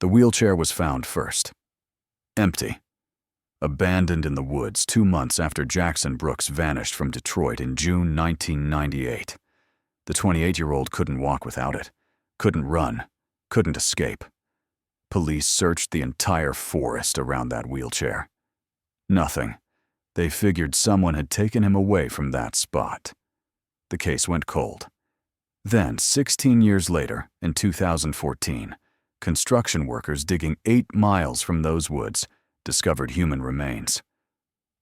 wheelchair was found first. Empty. Abandoned in the woods 2 months after Jackson Brooks vanished from Detroit in June 1998. The 28-year-old couldn't walk without it, couldn't run, couldn't escape. Police searched the entire forest around that wheelchair. Nothing. They figured someone had taken him away from that spot. The case went cold. Then, 16 years later, in 2014, construction workers digging 8 miles from those woods discovered human remains.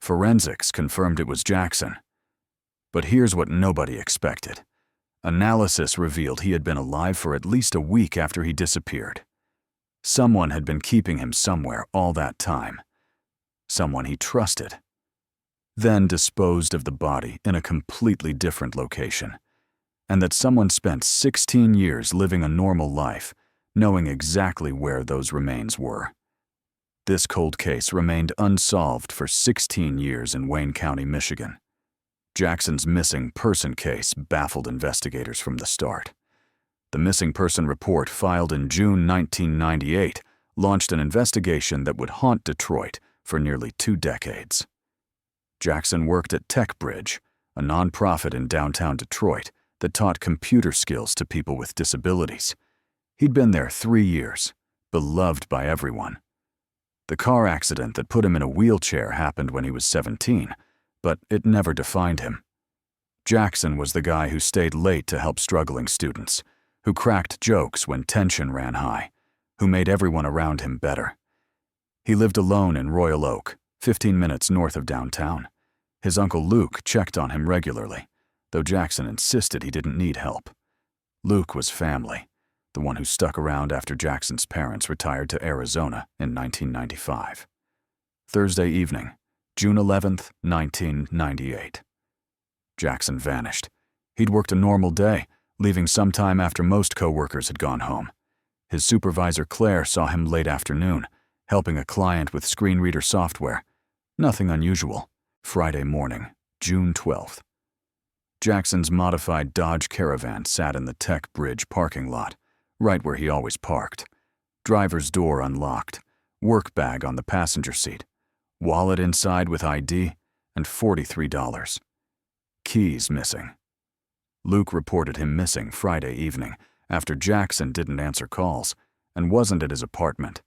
Forensics confirmed it was Jackson. But here's what nobody expected. Analysis revealed he had been alive for at least a week after he disappeared. Someone had been keeping him somewhere all that time. Someone he trusted. Then disposed of the body in a completely different location. And that someone spent 16 years living a normal life, knowing exactly where those remains were. This cold case remained unsolved for 16 years in Wayne County, Michigan. Jackson's missing person case baffled investigators from the start. The missing person report filed in June 1998 launched an investigation that would haunt Detroit for nearly 2 decades. Jackson worked at TechBridge, a nonprofit in downtown Detroit that taught computer skills to people with disabilities. He'd been there 3 years, beloved by everyone. The car accident that put him in a wheelchair happened when he was 17, but it never defined him. Jackson was the guy who stayed late to help struggling students, who cracked jokes when tension ran high, who made everyone around him better. He lived alone in Royal Oak, 15 minutes north of downtown. His uncle Luke checked on him regularly, though Jackson insisted he didn't need help. Luke was family, the one who stuck around after Jackson's parents retired to Arizona in 1995. Thursday evening, June 11, 1998. Jackson vanished. He'd worked a normal day, leaving sometime after most coworkers had gone home. His supervisor Claire saw him late afternoon, helping a client with screen reader software. Nothing unusual. Friday morning, June 12th. Jackson's modified Dodge Caravan sat in the TechBridge parking lot, right where he always parked. Driver's door unlocked, work bag on the passenger seat, wallet inside with ID, and $43. Keys missing. Luke reported him missing Friday evening after Jackson didn't answer calls and wasn't at his apartment.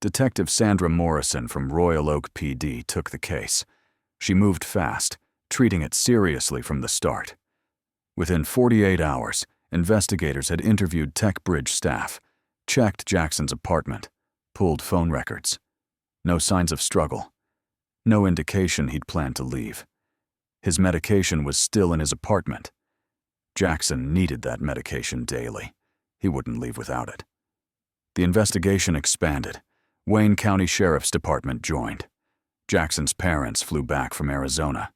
Detective Sandra Morrison from Royal Oak PD took the case. She moved fast, treating it seriously from the start. Within 48 hours, investigators had interviewed TechBridge staff, checked Jackson's apartment, pulled phone records. No signs of struggle. No indication he'd planned to leave. His medication was still in his apartment. Jackson needed that medication daily. He wouldn't leave without it. The investigation expanded. Wayne County Sheriff's Department joined. Jackson's parents flew back from Arizona.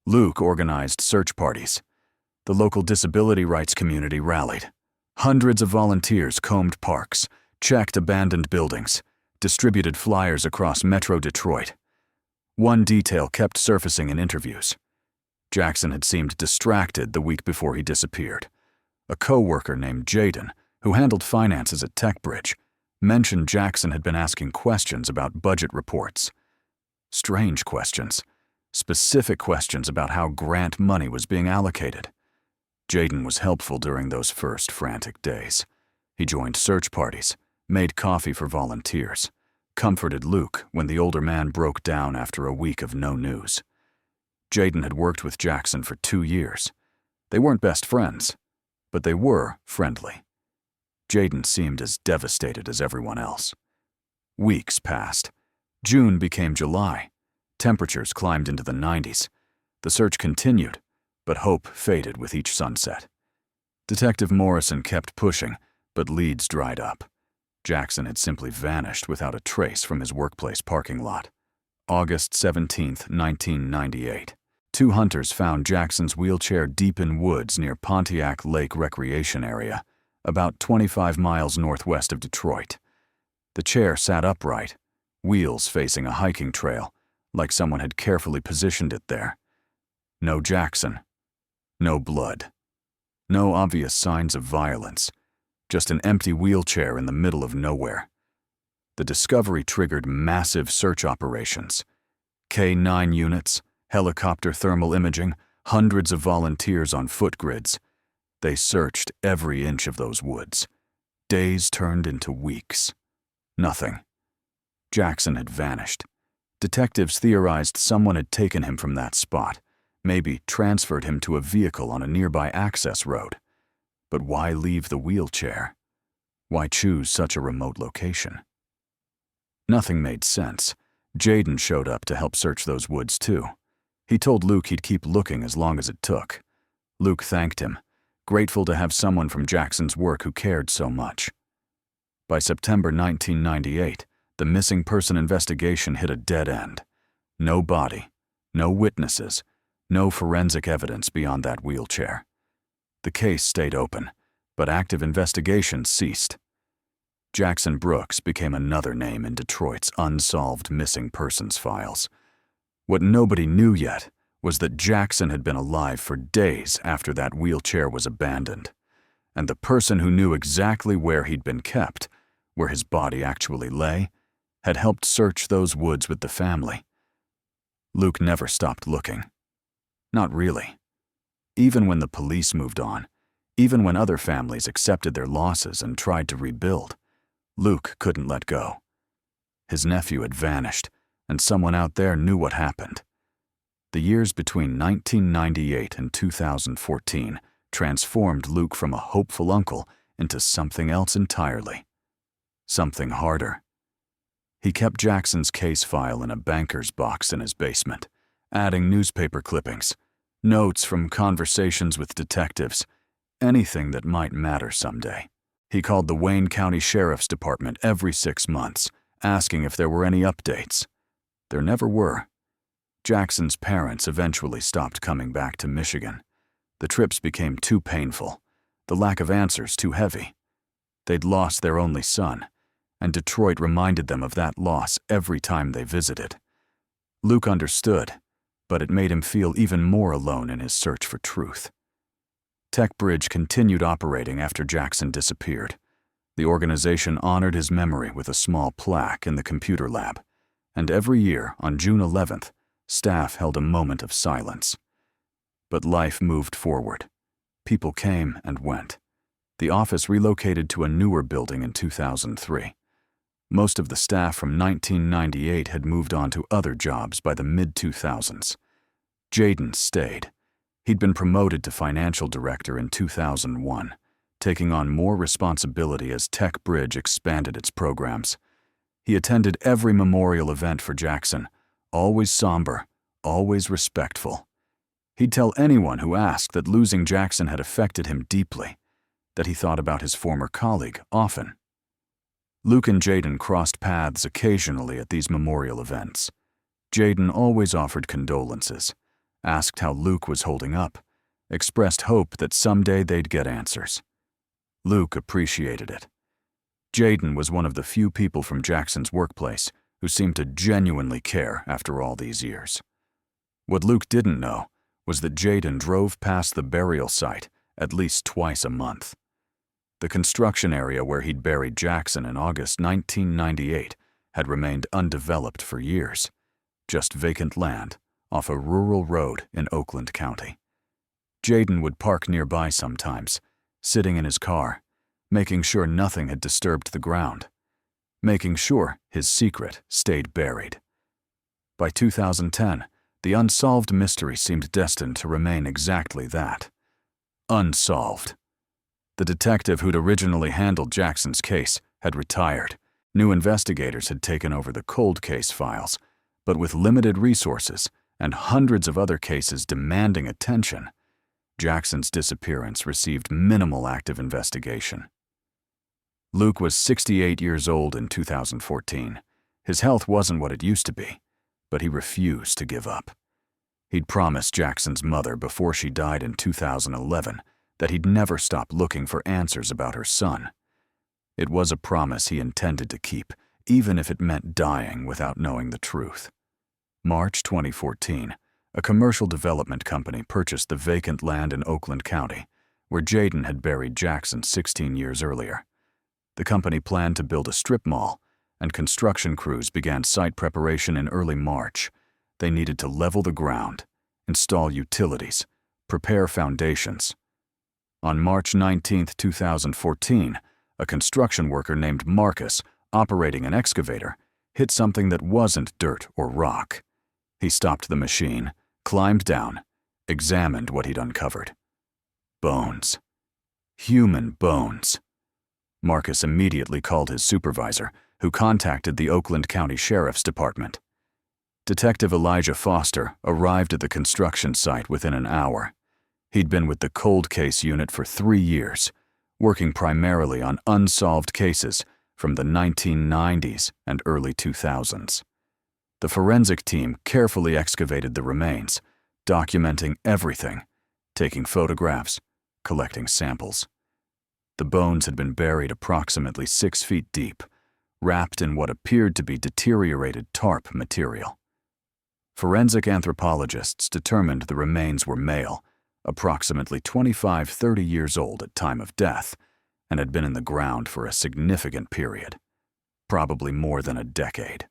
Luke organized search parties. The local disability rights community rallied. Hundreds of volunteers combed parks, checked abandoned buildings, distributed flyers across Metro Detroit. One detail kept surfacing in interviews. Jackson had seemed distracted the week before he disappeared. A co-worker named Jaden, who handled finances at TechBridge, mentioned Jackson had been asking questions about budget reports. Strange questions. Specific questions about how grant money was being allocated. Jaden was helpful during those first frantic days. He joined search parties, made coffee for volunteers, comforted Luke when the older man broke down after a week of no news. Jaden had worked with Jackson for 2 years. They weren't best friends, but they were friendly. Jaden seemed as devastated as everyone else. Weeks passed. June became July. Temperatures climbed into the 90s. The search continued, but hope faded with each sunset. Detective Morrison kept pushing, but leads dried up. Jackson had simply vanished without a trace from his workplace parking lot. August 17, 1998. 2 hunters found Jackson's wheelchair deep in woods near Pontiac Lake recreation area, about 25 miles northwest of Detroit. The chair sat upright, wheels facing a hiking trail, like someone had carefully positioned it there. No Jackson. No blood. No obvious signs of violence. Just an empty wheelchair in the middle of nowhere. The discovery triggered massive search operations. K-9 units, helicopter thermal imaging, hundreds of volunteers on foot grids. They searched every inch of those woods. Days turned into weeks. Nothing. Jackson had vanished. Detectives theorized someone had taken him from that spot, maybe transferred him to a vehicle on a nearby access road. But why leave the wheelchair? Why choose such a remote location? Nothing made sense. Jaden showed up to help search those woods too. He told Luke he'd keep looking as long as it took. Luke thanked him, grateful to have someone from Jackson's work who cared so much. By September 1998, the missing person investigation hit a dead end. No body, no witnesses, no forensic evidence beyond that wheelchair. The case stayed open, but active investigations ceased. Jackson Brooks became another name in Detroit's unsolved missing persons files. What nobody knew yet was that Jackson had been alive for days after that wheelchair was abandoned, and the person who knew exactly where he'd been kept, where his body actually lay, had helped search those woods with the family. Luke never stopped looking. Not really. Even when the police moved on, even when other families accepted their losses and tried to rebuild, Luke couldn't let go. His nephew had vanished, and someone out there knew what happened. The years between 1998 and 2014 transformed Luke from a hopeful uncle into something else entirely. Something harder. He kept Jackson's case file in a banker's box in his basement, adding newspaper clippings, notes from conversations with detectives, anything that might matter someday. He called the Wayne County Sheriff's Department every 6 months, asking if there were any updates. There never were. Jackson's parents eventually stopped coming back to Michigan. The trips became too painful, the lack of answers too heavy. They'd lost their only son, and Detroit reminded them of that loss every time they visited. Luke understood, but it made him feel even more alone in his search for truth. Tech Bridge continued operating after Jackson disappeared. The organization honored his memory with a small plaque in the computer lab, and every year, on June 11th, staff held a moment of silence. But life moved forward. People came and went. The office relocated to a newer building in 2003. Most of the staff from 1998 had moved on to other jobs by the mid-2000s. Jaden stayed. He'd been promoted to financial director in 2001, taking on more responsibility as Tech Bridge expanded its programs. He attended every memorial event for Jackson, always somber, always respectful. He'd tell anyone who asked that losing Jackson had affected him deeply, that he thought about his former colleague often. Luke and Jaden crossed paths occasionally at these memorial events. Jaden always offered condolences, asked how Luke was holding up, expressed hope that someday they'd get answers. Luke appreciated it. Jaden was one of the few people from Jackson's workplace who seemed to genuinely care after all these years. What Luke didn't know was that Jaden drove past the burial site at least twice a month. The construction area where he'd buried Jackson in August 1998 had remained undeveloped for years, just vacant land off a rural road in Oakland County. Jaden would park nearby sometimes, sitting in his car, making sure nothing had disturbed the ground, making sure his secret stayed buried. By 2010, the unsolved mystery seemed destined to remain exactly that. Unsolved. The detective who'd originally handled Jackson's case had retired. New investigators had taken over the cold case files, but with limited resources and hundreds of other cases demanding attention, Jackson's disappearance received minimal active investigation. Luke was 68 years old in 2014. His health wasn't what it used to be, but he refused to give up. He'd promised Jackson's mother before she died in 2011 that he'd never stop looking for answers about her son. It was a promise he intended to keep, even if it meant dying without knowing the truth. March 2014, a commercial development company purchased the vacant land in Oakland County, where Jaden had buried Jackson 16 years earlier. The company planned to build a strip mall and construction crews began site preparation in early March. They needed to level the ground, install utilities, prepare foundations. On March 19, 2014, a construction worker named Marcus, operating an excavator, hit something that wasn't dirt or rock. He stopped the machine, climbed down, examined what he'd uncovered. Bones. Human bones. Marcus immediately called his supervisor, who contacted the Oakland County Sheriff's Department. Detective Elijah Foster arrived at the construction site within an hour. He'd been with the cold case unit for 3 years, working primarily on unsolved cases from the 1990s and early 2000s. The forensic team carefully excavated the remains, documenting everything, taking photographs, collecting samples. The bones had been buried approximately 6 feet deep, wrapped in what appeared to be deteriorated tarp material. Forensic anthropologists determined the remains were male, approximately 25-30 years old at time of death, and had been in the ground for a significant period, probably more than a decade.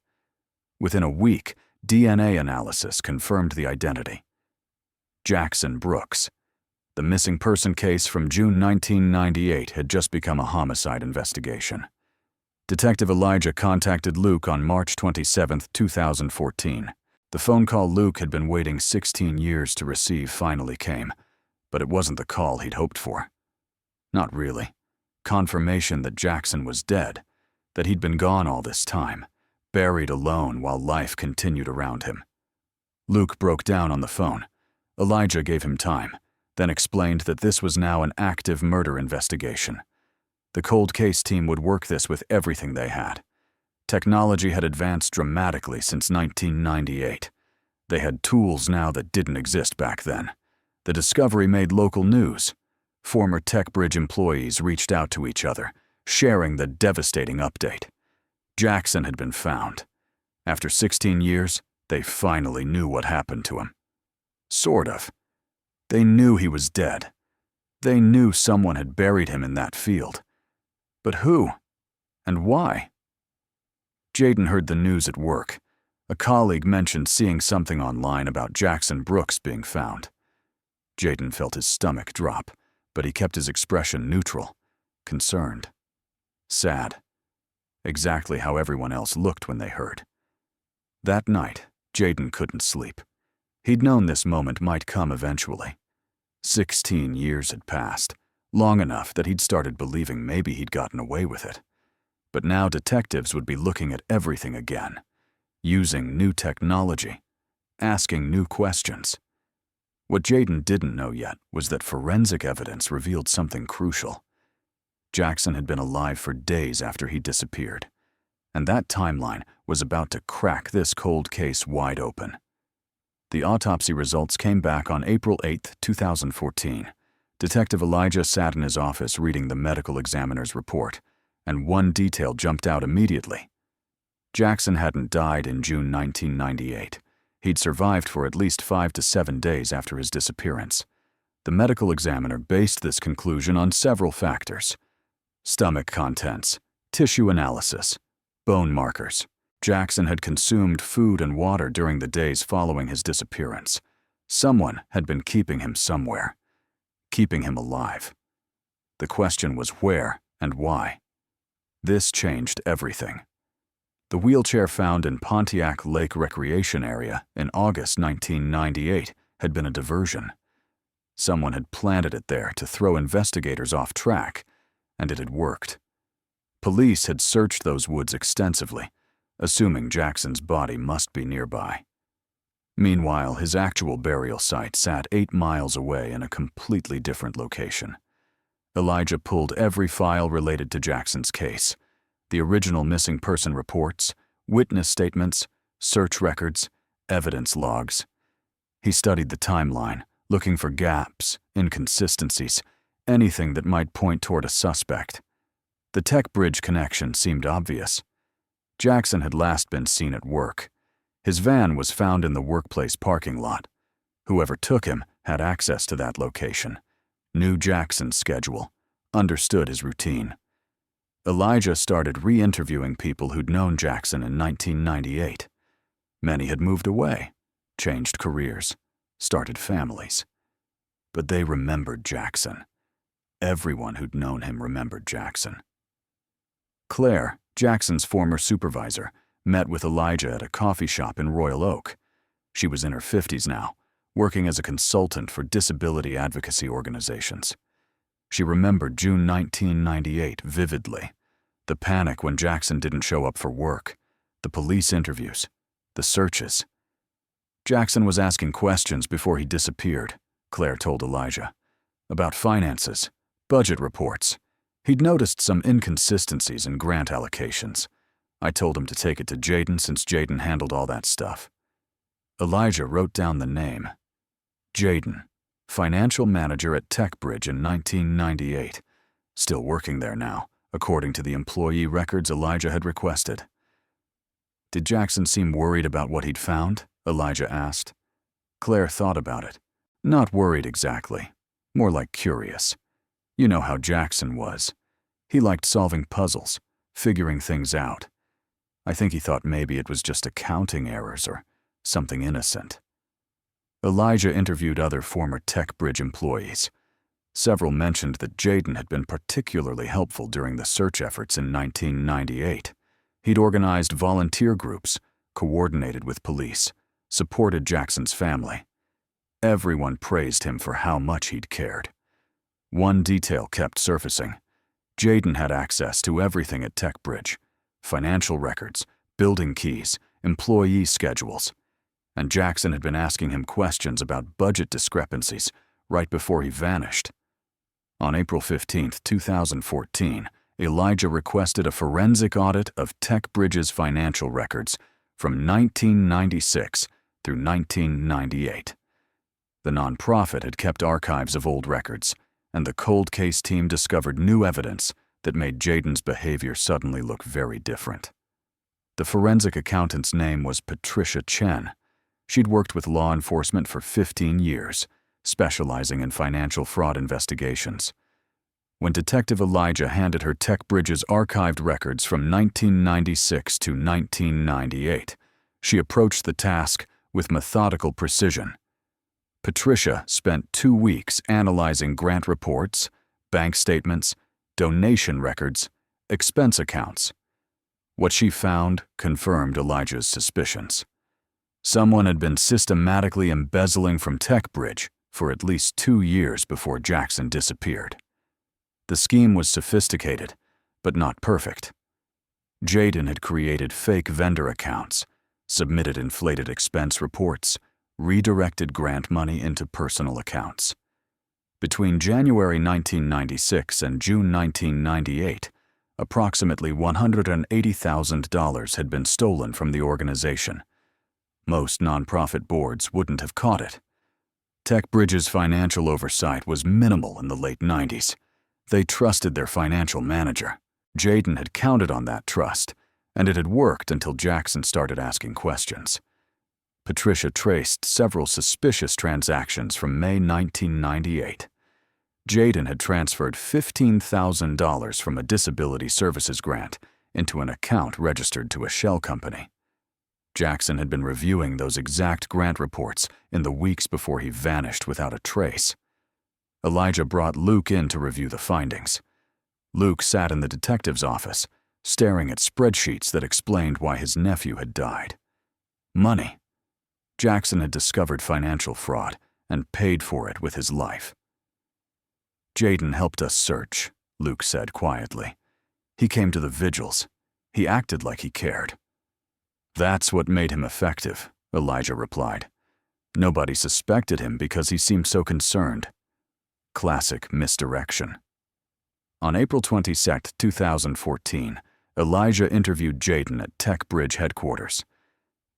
Within a week, DNA analysis confirmed the identity. Jackson Brooks. The missing person case from June 1998 had just become a homicide investigation. Detective Elijah contacted Luke on March 27, 2014. The phone call Luke had been waiting 16 years to receive finally came, but it wasn't the call he'd hoped for. Not really. Confirmation that Jackson was dead, that he'd been gone all this time, buried alone while life continued around him. Luke broke down on the phone. Elijah gave him time, then explained that this was now an active murder investigation. The cold case team would work this with everything they had. Technology had advanced dramatically since 1998. They had tools now that didn't exist back then. The discovery made local news. Former TechBridge employees reached out to each other, sharing the devastating update. Jackson had been found. After 16 years, they finally knew what happened to him. Sort of. They knew he was dead. They knew someone had buried him in that field. But who? And why? Jaden heard the news at work. A colleague mentioned seeing something online about Jackson Brooks being found. Jaden felt his stomach drop, but he kept his expression neutral, concerned, sad. Exactly how everyone else looked when they heard. That night, Jaden couldn't sleep. He'd known this moment might come eventually. 16 years had passed, long enough that he'd started believing maybe he'd gotten away with it. But now detectives would be looking at everything again, using new technology, asking new questions. What Jaden didn't know yet was that forensic evidence revealed something crucial. Jackson had been alive for days after he disappeared, and that timeline was about to crack this cold case wide open. The autopsy results came back on April 8, 2014. Detective Elijah sat in his office reading the medical examiner's report, and one detail jumped out immediately. Jackson hadn't died in June 1998. He'd survived for at least 5 to 7 days after his disappearance. The medical examiner based this conclusion on several factors: stomach contents, tissue analysis, bone markers. Jackson had consumed food and water during the days following his disappearance. Someone had been keeping him somewhere, keeping him alive. The question was where and why. This changed everything. The wheelchair found in Pontiac Lake Recreation Area in August 1998 had been a diversion. Someone had planted it there to throw investigators off track, and it had worked. Police had searched those woods extensively, assuming Jackson's body must be nearby. Meanwhile, his actual burial site sat 8 miles away in a completely different location. Elijah pulled every file related to Jackson's case: the original missing person reports, witness statements, search records, evidence logs. He studied the timeline, looking for gaps, inconsistencies, anything that might point toward a suspect. The TechBridge connection seemed obvious. Jackson had last been seen at work. His van was found in the workplace parking lot. Whoever took him had access to that location, knew Jackson's schedule, understood his routine. Elijah started re-interviewing people who'd known Jackson in 1998. Many had moved away, changed careers, started families. But they remembered Jackson. Everyone who'd known him remembered Jackson. Claire, Jackson's former supervisor, met with Elijah at a coffee shop in Royal Oak. She was in her 50s now, working as a consultant for disability advocacy organizations. She remembered June 1998 vividly. The panic when Jackson didn't show up for work, the police interviews, the searches. Jackson was asking questions before he disappeared, Claire told Elijah, about finances, budget reports. He'd noticed some inconsistencies in grant allocations. I told him to take it to Jaden since Jaden handled all that stuff. Elijah wrote down the name. Jaden, financial manager at TechBridge in 1998. Still working there now, according to the employee records Elijah had requested. Did Jackson seem worried about what he'd found? Elijah asked. Claire thought about it. Not worried exactly, more like curious. You know how Jackson was. He liked solving puzzles, figuring things out. I think he thought maybe it was just accounting errors or something innocent. Elijah interviewed other former TechBridge employees. Several mentioned that Jaden had been particularly helpful during the search efforts in 1998. He'd organized volunteer groups, coordinated with police, supported Jackson's family. Everyone praised him for how much he'd cared. One detail kept surfacing. Jaden had access to everything at TechBridge: financial records, building keys, employee schedules. And Jackson had been asking him questions about budget discrepancies right before he vanished. On April 15, 2014, Elijah requested a forensic audit of TechBridge's financial records from 1996 through 1998. The nonprofit had kept archives of old records, and the cold case team discovered new evidence that made Jaden's behavior suddenly look very different. The forensic accountant's name was Patricia Chen. She'd worked with law enforcement for 15 years, specializing in financial fraud investigations. When Detective Elijah handed her TechBridge's archived records from 1996 to 1998, she approached the task with methodical precision. Patricia spent 2 weeks analyzing grant reports, bank statements, donation records, expense accounts. What she found confirmed Elijah's suspicions. Someone had been systematically embezzling from TechBridge for at least 2 years before Jackson disappeared. The scheme was sophisticated, but not perfect. Jaden had created fake vendor accounts, submitted inflated expense reports, redirected grant money into personal accounts. Between January 1996 and June 1998, approximately $180,000 had been stolen from the organization. Most nonprofit boards wouldn't have caught it. TechBridge's financial oversight was minimal in the late 90s. They trusted their financial manager. Jaden had counted on that trust, and it had worked until Jackson started asking questions. Patricia traced several suspicious transactions from May 1998. Jaden had transferred $15,000 from a disability services grant into an account registered to a shell company. Jackson had been reviewing those exact grant reports in the weeks before he vanished without a trace. Elijah brought Luke in to review the findings. Luke sat in the detective's office, staring at spreadsheets that explained why his nephew had died. Money. Jackson had discovered financial fraud and paid for it with his life. Jaden helped us search, Luke said quietly. He came to the vigils. He acted like he cared. That's what made him effective, Elijah replied. Nobody suspected him because he seemed so concerned. Classic misdirection. On April 22, 2014, Elijah interviewed Jaden at TechBridge headquarters.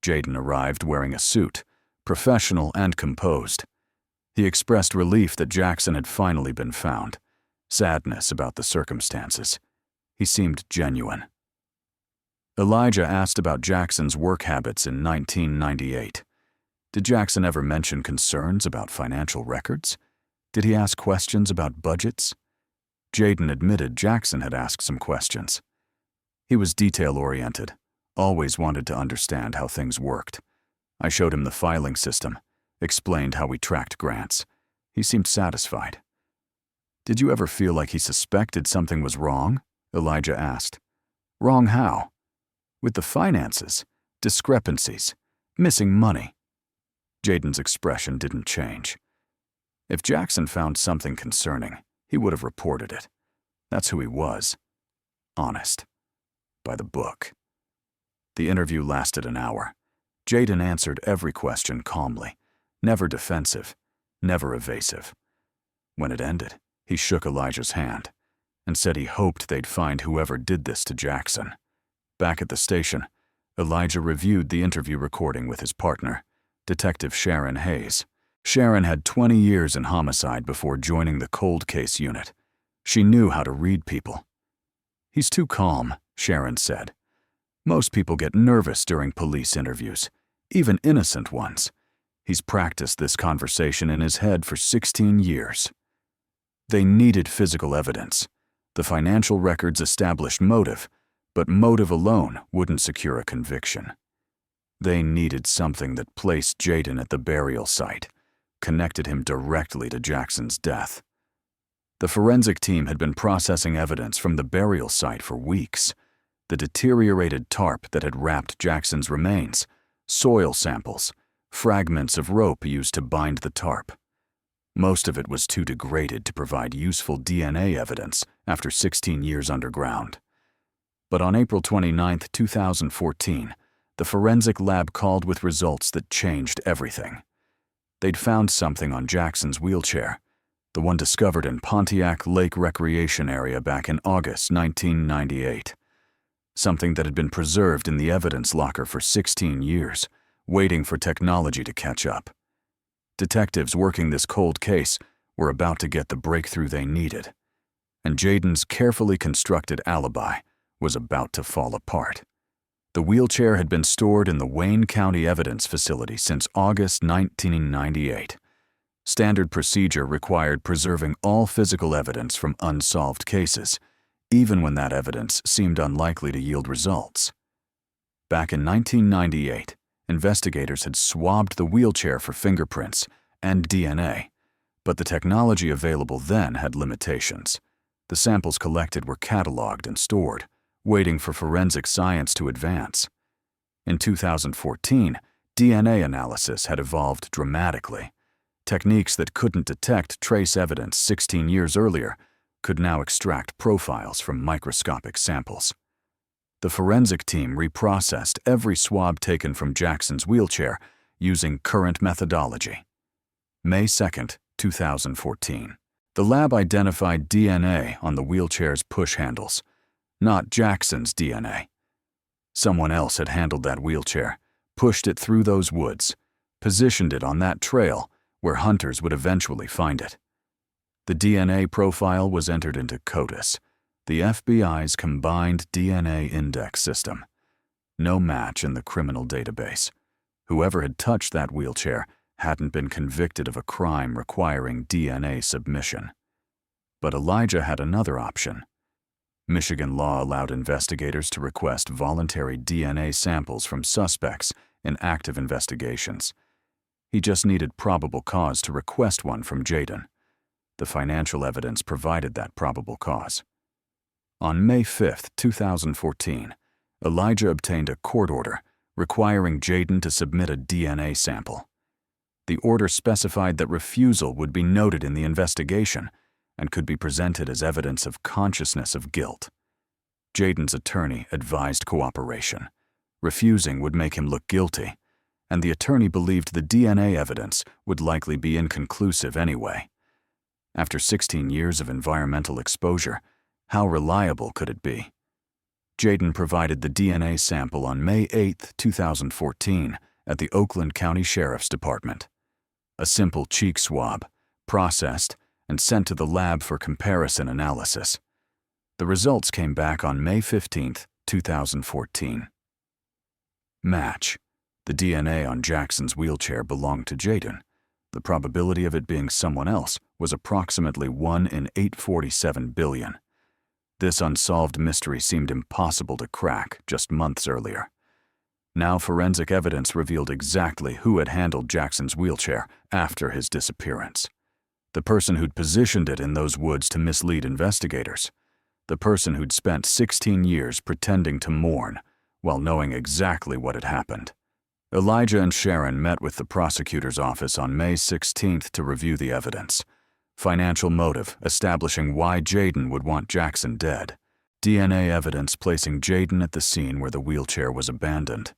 Jaden arrived wearing a suit, professional and composed. He expressed relief that Jackson had finally been found, sadness about the circumstances. He seemed genuine. Elijah asked about Jackson's work habits in 1998. Did Jackson ever mention concerns about financial records? Did he ask questions about budgets? Jaden admitted Jackson had asked some questions. He was detail-oriented, always wanted to understand how things worked. I showed him the filing system, explained how we tracked grants. He seemed satisfied. "Did you ever feel like he suspected something was wrong?" Elijah asked. "Wrong how?" "With the finances, discrepancies, missing money." Jaden's expression didn't change. If Jackson found something concerning, he would have reported it. That's who he was. Honest. By the book. The interview lasted an hour. Jaden answered every question calmly, never defensive, never evasive. When it ended, he shook Elijah's hand and said he hoped they'd find whoever did this to Jackson. Back at the station, Elijah reviewed the interview recording with his partner, Detective Sharon Hayes. Sharon had 20 years in homicide before joining the cold case unit. She knew how to read people. "He's too calm," Sharon said. "Most people get nervous during police interviews, even innocent ones. He's practiced this conversation in his head for 16 years. They needed physical evidence. The financial records established motive, but motive alone wouldn't secure a conviction. They needed something that placed Jaden at the burial site, connected him directly to Jackson's death. The forensic team had been processing evidence from the burial site for weeks. The deteriorated tarp that had wrapped Jackson's remains, soil samples, fragments of rope used to bind the tarp. Most of it was too degraded to provide useful DNA evidence after 16 years underground. But on April 29, 2014, the forensic lab called with results that changed everything. They'd found something on Jackson's wheelchair, the one discovered in Pontiac Lake recreation area back in August 1998. Something that had been preserved in the evidence locker for 16 years, waiting for technology to catch up. Detectives working this cold case were about to get the breakthrough they needed, and Jaden's carefully constructed alibi was about to fall apart. The wheelchair had been stored in the Wayne County Evidence Facility since August 1998. Standard procedure required preserving all physical evidence from unsolved cases, even when that evidence seemed unlikely to yield results. Back in 1998, investigators had swabbed the wheelchair for fingerprints and DNA, but the technology available then had limitations. The samples collected were cataloged and stored, waiting for forensic science to advance. In 2014, DNA analysis had evolved dramatically. Techniques that couldn't detect trace evidence 16 years earlier could now extract profiles from microscopic samples. The forensic team reprocessed every swab taken from Jackson's wheelchair using current methodology. May 2, 2014. The lab identified DNA on the wheelchair's push handles, not Jackson's DNA. Someone else had handled that wheelchair, pushed it through those woods, positioned it on that trail where hunters would eventually find it. The DNA profile was entered into CODIS, the FBI's combined DNA index system. No match in the criminal database. Whoever had touched that wheelchair hadn't been convicted of a crime requiring DNA submission. But Elijah had another option. Michigan law allowed investigators to request voluntary DNA samples from suspects in active investigations. He just needed probable cause to request one from Jaden. The financial evidence provided that probable cause. On May 5, 2014, Elijah obtained a court order requiring Jaden to submit a DNA sample. The order specified that refusal would be noted in the investigation and could be presented as evidence of consciousness of guilt. Jaden's attorney advised cooperation. Refusing would make him look guilty, and the attorney believed the DNA evidence would likely be inconclusive anyway. After 16 years of environmental exposure, how reliable could it be? Jaden provided the DNA sample on May 8, 2014, at the Oakland County Sheriff's Department. A simple cheek swab, processed, and sent to the lab for comparison analysis. The results came back on May 15, 2014. Match. The DNA on Jackson's wheelchair belonged to Jaden. The probability of it being someone else was approximately 1 in 847 billion. This unsolved mystery seemed impossible to crack just months earlier. Now forensic evidence revealed exactly who had handled Jackson's wheelchair after his disappearance. The person who'd positioned it in those woods to mislead investigators. The person who'd spent 16 years pretending to mourn while knowing exactly what had happened. Elijah and Sharon met with the prosecutor's office on May 16th to review the evidence. Financial motive establishing why Jaden would want Jackson dead. DNA evidence placing Jaden at the scene where the wheelchair was abandoned.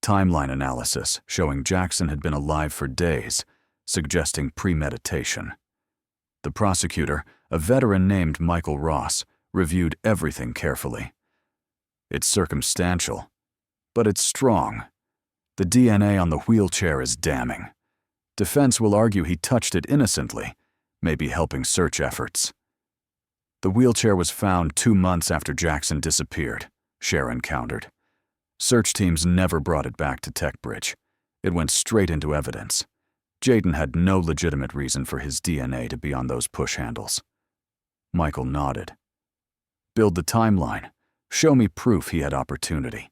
Timeline analysis showing Jackson had been alive for days, suggesting premeditation. The prosecutor, a veteran named Michael Ross, reviewed everything carefully. It's circumstantial, but it's strong. The DNA on the wheelchair is damning. Defense will argue he touched it innocently, maybe helping search efforts. The wheelchair was found 2 months after Jackson disappeared, Sharon countered. Search teams never brought it back to TechBridge. It went straight into evidence. Jaden had no legitimate reason for his DNA to be on those push handles. Michael nodded. Build the timeline. Show me proof he had opportunity.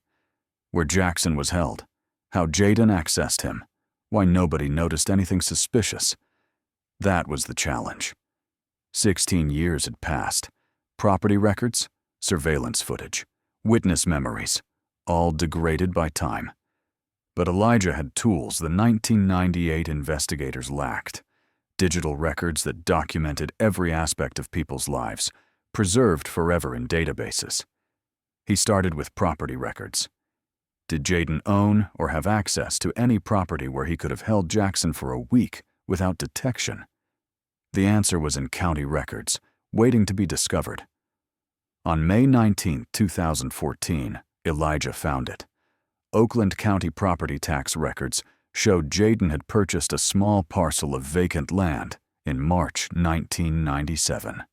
Where Jackson was held. How Jaden accessed him. Why nobody noticed anything suspicious. That was the challenge. 16 years had passed. Property records, surveillance footage, witness memories, all degraded by time. But Elijah had tools the 1998 investigators lacked. Digital records that documented every aspect of people's lives, preserved forever in databases. He started with property records. Did Jaden own or have access to any property where he could have held Jackson for a week without detection? The answer was in county records, waiting to be discovered. On May 19, 2014, Elijah found it. Oakland County property tax records showed Jaden had purchased a small parcel of vacant land in March 1997.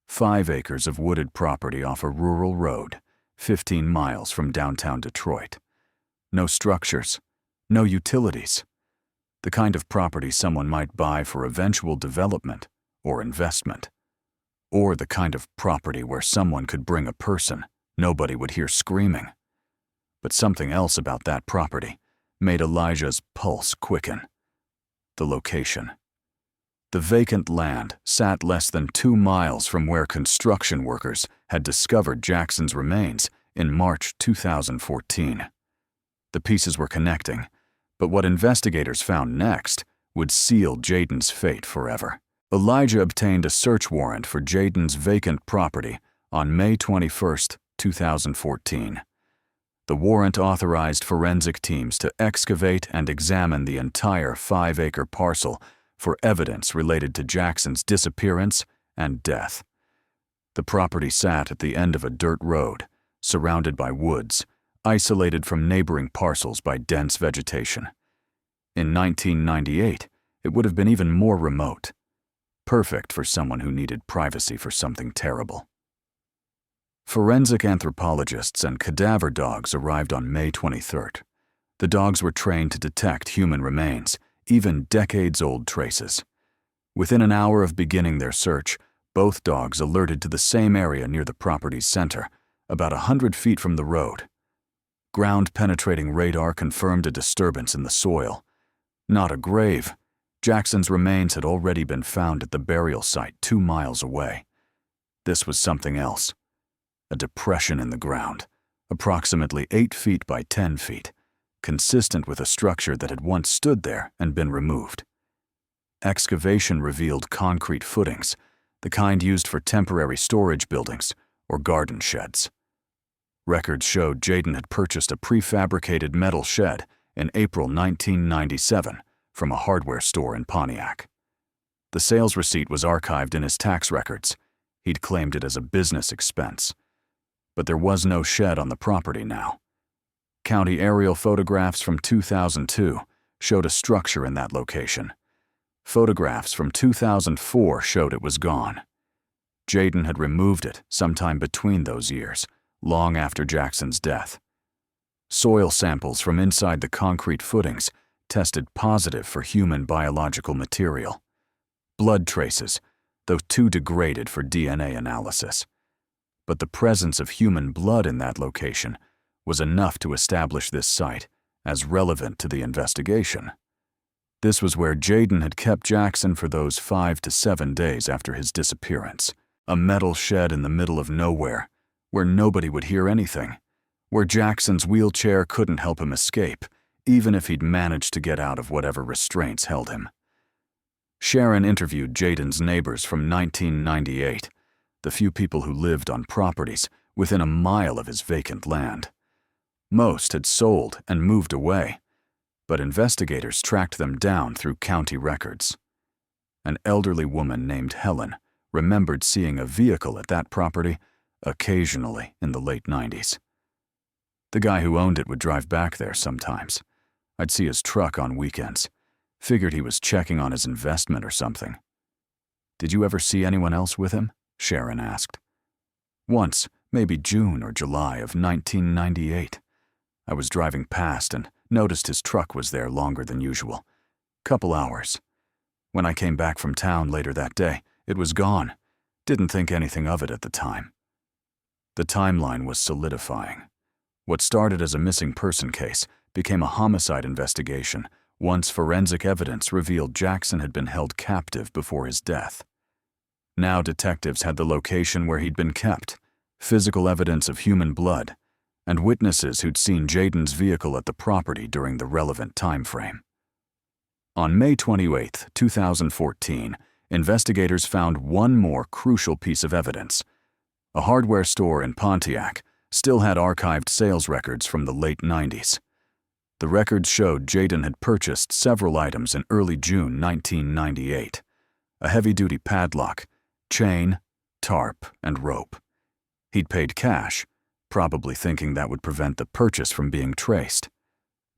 5 acres of wooded property off a rural road, 15 miles from downtown Detroit. No structures, no utilities. The kind of property someone might buy for eventual development or investment. Or the kind of property where someone could bring a person nobody would hear screaming. But something else about that property made Elijah's pulse quicken. The location. The vacant land sat less than 2 miles from where construction workers had discovered Jackson's remains in March 2014. The pieces were connecting, but what investigators found next would seal Jaden's fate forever. Elijah obtained a search warrant for Jaden's vacant property on May 21, 2014. The warrant authorized forensic teams to excavate and examine the entire 5-acre parcel for evidence related to Jackson's disappearance and death. The property sat at the end of a dirt road, surrounded by woods, isolated from neighboring parcels by dense vegetation. In 1998, it would have been even more remote. Perfect for someone who needed privacy for something terrible. Forensic anthropologists and cadaver dogs arrived on May 23rd. The dogs were trained to detect human remains, even decades-old traces. Within an hour of beginning their search, both dogs alerted to the same area near the property's center, about 100 feet from the road. Ground-penetrating radar confirmed a disturbance in the soil. Not a grave. Jackson's remains had already been found at the burial site 2 miles away. This was something else. A depression in the ground, approximately 8 feet by 10 feet, consistent with a structure that had once stood there and been removed. Excavation revealed concrete footings, the kind used for temporary storage buildings or garden sheds. Records showed Jaden had purchased a prefabricated metal shed in April 1997 from a hardware store in Pontiac. The sales receipt was archived in his tax records. He'd claimed it as a business expense. But there was no shed on the property now. County aerial photographs from 2002 showed a structure in that location. Photographs from 2004 showed it was gone. Jaden had removed it sometime between those years, long after Jackson's death. Soil samples from inside the concrete footings tested positive for human biological material. Blood traces, though too degraded for DNA analysis. but the presence of human blood in that location was enough to establish this site as relevant to the investigation. This was where Jayden had kept Jackson for those 5 to 7 days after his disappearance. A metal shed in the middle of nowhere, where nobody would hear anything, where Jackson's wheelchair couldn't help him escape, even if he'd managed to get out of whatever restraints held him. Sharon interviewed Jayden's neighbors from 1998, the few people who lived on properties within a mile of his vacant land. Most had sold and moved away, but investigators tracked them down through county records. An elderly woman named Helen remembered seeing a vehicle at that property occasionally in the late 90s. The guy who owned it would drive back there sometimes. I'd see his truck on weekends. Figured he was checking on his investment or something. Did you ever see anyone else with him? Sharon asked. Once, maybe June or July of 1998. I was driving past and noticed his truck was there longer than usual. Couple hours. When I came back from town later that day, it was gone. Didn't think anything of it at the time. The timeline was solidifying. What started as a missing person case became a homicide investigation once forensic evidence revealed Jackson had been held captive before his death. Now detectives had the location where he'd been kept, physical evidence of human blood, and witnesses who'd seen Jayden's vehicle at the property during the relevant time frame. On May 28, 2014, investigators found one more crucial piece of evidence. A hardware store in Pontiac still had archived sales records from the late 90s. The records showed Jayden had purchased several items in early June 1998. A heavy-duty padlock, chain, tarp, and rope. He'd paid cash, probably thinking that would prevent the purchase from being traced.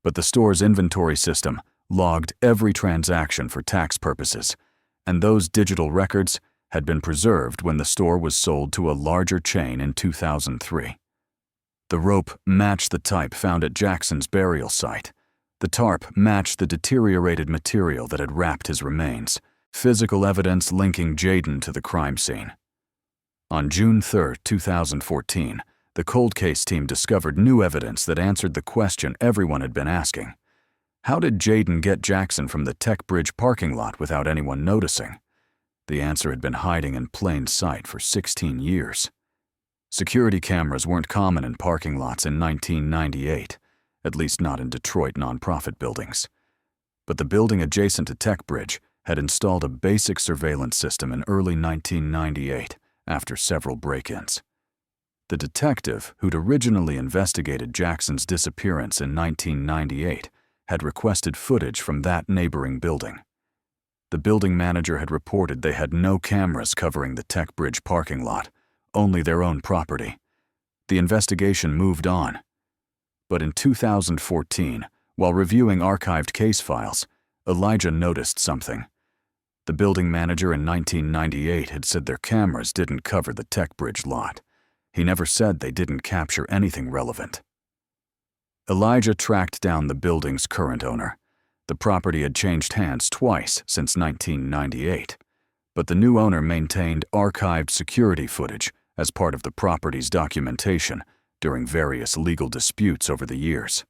But the store's inventory system logged every transaction for tax purposes, and those digital records had been preserved when the store was sold to a larger chain in 2003. The rope matched the type found at Jackson's burial site. The tarp matched the deteriorated material that had wrapped his remains, physical evidence linking Jayden to the crime scene. On June 3, 2014, the cold case team discovered new evidence that answered the question everyone had been asking. How did Jayden get Jackson from the Tech Bridge parking lot without anyone noticing? The answer had been hiding in plain sight for 16 years. Security cameras weren't common in parking lots in 1998, at least not in Detroit nonprofit buildings. But the building adjacent to Tech Bridge had installed a basic surveillance system in early 1998 after several break-ins. The detective who'd originally investigated Jackson's disappearance in 1998 had requested footage from that neighboring building. The building manager had reported they had no cameras covering the Tech Bridge parking lot, only their own property. The investigation moved on. But in 2014, while reviewing archived case files, Elijah noticed something. The building manager in 1998 had said their cameras didn't cover the Tech Bridge lot. He never said they didn't capture anything relevant. Elijah tracked down the building's current owner. The property had changed hands twice since 1998, but the new owner maintained archived security footage as part of the property's documentation during various legal disputes over the years.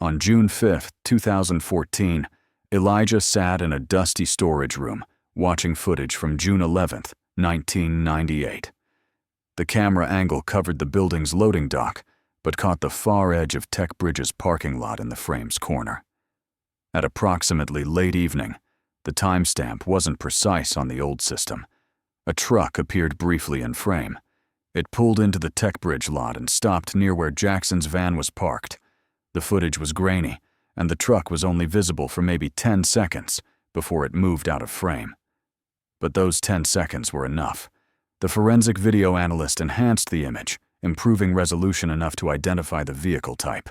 On June 5, 2014, Elijah sat in a dusty storage room watching footage from June 11, 1998. The camera angle covered the building's loading dock, but caught the far edge of Tech Bridge's parking lot in the frame's corner. At approximately late evening, the timestamp wasn't precise on the old system. A truck appeared briefly in frame. It pulled into the Tech Bridge lot and stopped near where Jackson's van was parked. The footage was grainy, and the truck was only visible for maybe 10 seconds before it moved out of frame. But those 10 seconds were enough. The forensic video analyst enhanced the image, improving resolution enough to identify the vehicle type.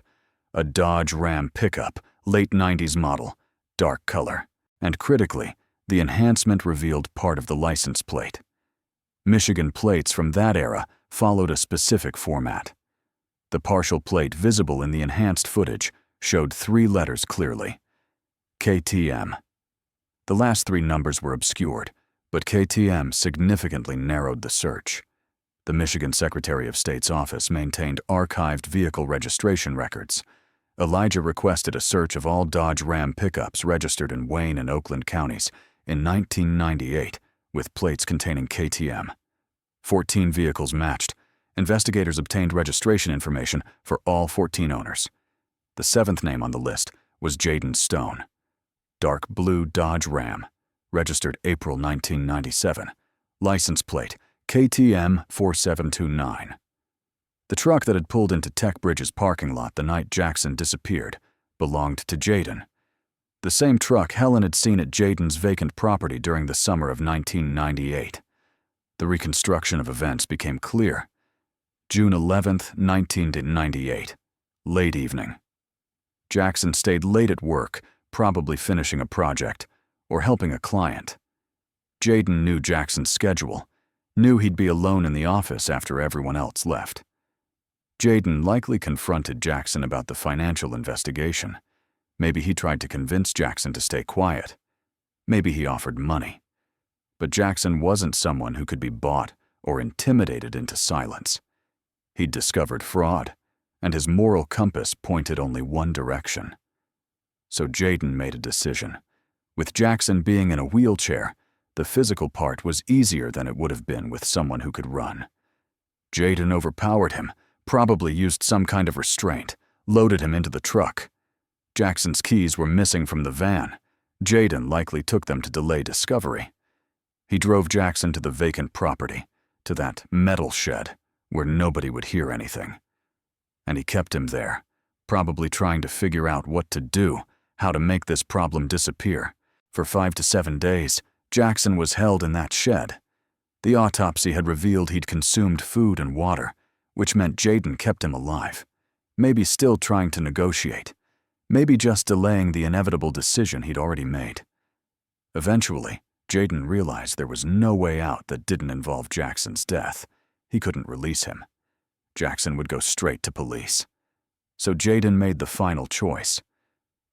A Dodge Ram pickup, late 90s model, dark color. And critically, the enhancement revealed part of the license plate. Michigan plates from that era followed a specific format. The partial plate visible in the enhanced footage showed 3 letters clearly: KTM. The last 3 numbers were obscured, but KTM significantly narrowed the search. The Michigan Secretary of State's office maintained archived vehicle registration records. Elijah requested a search of all Dodge Ram pickups registered in Wayne and Oakland counties in 1998 with plates containing KTM. 14 vehicles matched. Investigators obtained registration information for all 14 owners. The seventh name on the list was Jaden Stone. Dark blue Dodge Ram, registered April 1997. License plate KTM 4729. The truck that had pulled into Tech Bridge's parking lot the night Jackson disappeared belonged to Jaden. The same truck Helen had seen at Jaden's vacant property during the summer of 1998. The reconstruction of events became clear. June 11th, 1998. Late evening. Jackson stayed late at work, probably finishing a project or helping a client. Jaden knew Jackson's schedule, knew he'd be alone in the office after everyone else left. Jaden likely confronted Jackson about the financial investigation. Maybe he tried to convince Jackson to stay quiet. Maybe he offered money. But Jackson wasn't someone who could be bought or intimidated into silence. He'd discovered fraud, and his moral compass pointed only one direction. So Jaden made a decision. With Jackson being in a wheelchair, the physical part was easier than it would have been with someone who could run. Jaden overpowered him, probably used some kind of restraint, loaded him into the truck. Jackson's keys were missing from the van. Jaden likely took them to delay discovery. He drove Jackson to the vacant property, to that metal shed where nobody would hear anything. And he kept him there, probably trying to figure out what to do, how to make this problem disappear. For 5 to 7 days, Jackson was held in that shed. The autopsy had revealed he'd consumed food and water, which meant Jaden kept him alive. Maybe still trying to negotiate. Maybe just delaying the inevitable decision he'd already made. Eventually, Jaden realized there was no way out that didn't involve Jackson's death. He couldn't release him. Jackson would go straight to police. So Jaden made the final choice.